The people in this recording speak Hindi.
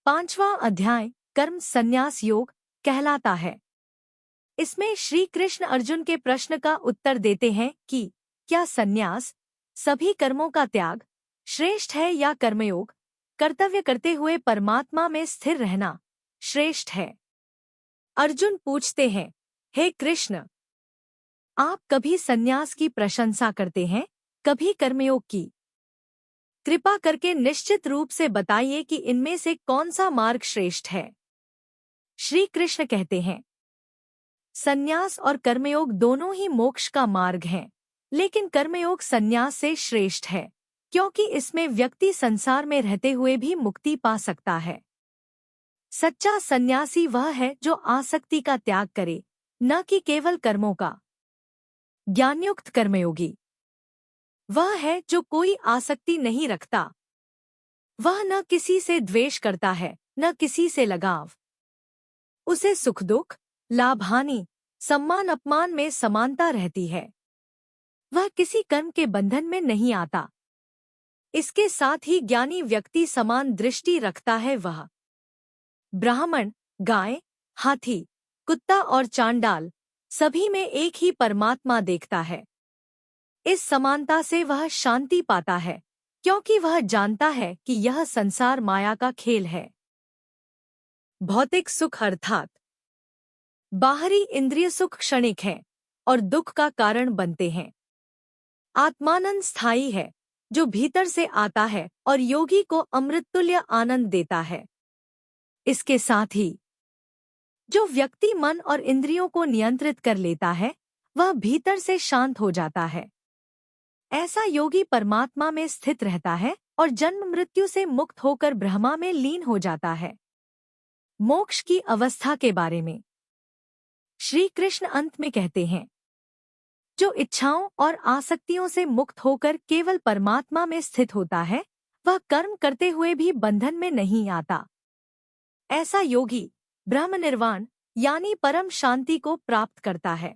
5वां अध्याय कर्म संन्यास योग कहलाता है। इसमें श्री कृष्ण अर्जुन के प्रश्न का उत्तर देते हैं कि क्या संन्यास सभी कर्मों का त्याग श्रेष्ठ है या कर्मयोग कर्तव्य करते हुए परमात्मा में स्थिर रहना श्रेष्ठ है। अर्जुन पूछते हैं, हे कृष्ण, आप कभी संन्यास की प्रशंसा करते हैं, कभी कर्मयोग की। कृपा करके निश्चित रूप से बताइए कि इनमें से कौन सा मार्ग श्रेष्ठ है। श्री कृष्ण कहते हैं, संन्यास और कर्मयोग दोनों ही मोक्ष का मार्ग हैं, लेकिन कर्मयोग संन्यास से श्रेष्ठ है, क्योंकि इसमें व्यक्ति संसार में रहते हुए भी मुक्ति पा सकता है। सच्चा सन्यासी वह है जो आसक्ति का त्याग करे, न कि केवल कर्मों का। ज्ञानयुक्त कर्मयोगी वह है जो कोई आसक्ति नहीं रखता। वह न किसी से द्वेष करता है, न किसी से लगाव। उसे सुख दुख, लाभ हानि, सम्मान अपमान में समानता रहती है। वह किसी कर्म के बंधन में नहीं आता। इसके साथ ही ज्ञानी व्यक्ति समान दृष्टि रखता है। वह ब्राह्मण, गाय, हाथी, कुत्ता और चांडाल सभी में एक ही परमात्मा देखता है। इस समानता से वह शांति पाता है, क्योंकि वह जानता है कि यह संसार माया का खेल है। भौतिक सुख अर्थात बाहरी इंद्रिय सुख क्षणिक है और दुख का कारण बनते हैं। आत्मानंद स्थायी है, जो भीतर से आता है और योगी को अमृततुल्य आनंद देता है। इसके साथ ही जो व्यक्ति मन और इंद्रियों को नियंत्रित कर लेता है, वह भीतर से शांत हो जाता है। ऐसा योगी परमात्मा में स्थित रहता है और जन्म मृत्यु से मुक्त होकर ब्रह्मा में लीन हो जाता है। मोक्ष की अवस्था के बारे में श्री कृष्ण अंत में कहते हैं, जो इच्छाओं और आसक्तियों से मुक्त होकर केवल परमात्मा में स्थित होता है, वह कर्म करते हुए भी बंधन में नहीं आता। ऐसा योगी ब्रह्म निर्वाण यानी परम शांति को प्राप्त करता है।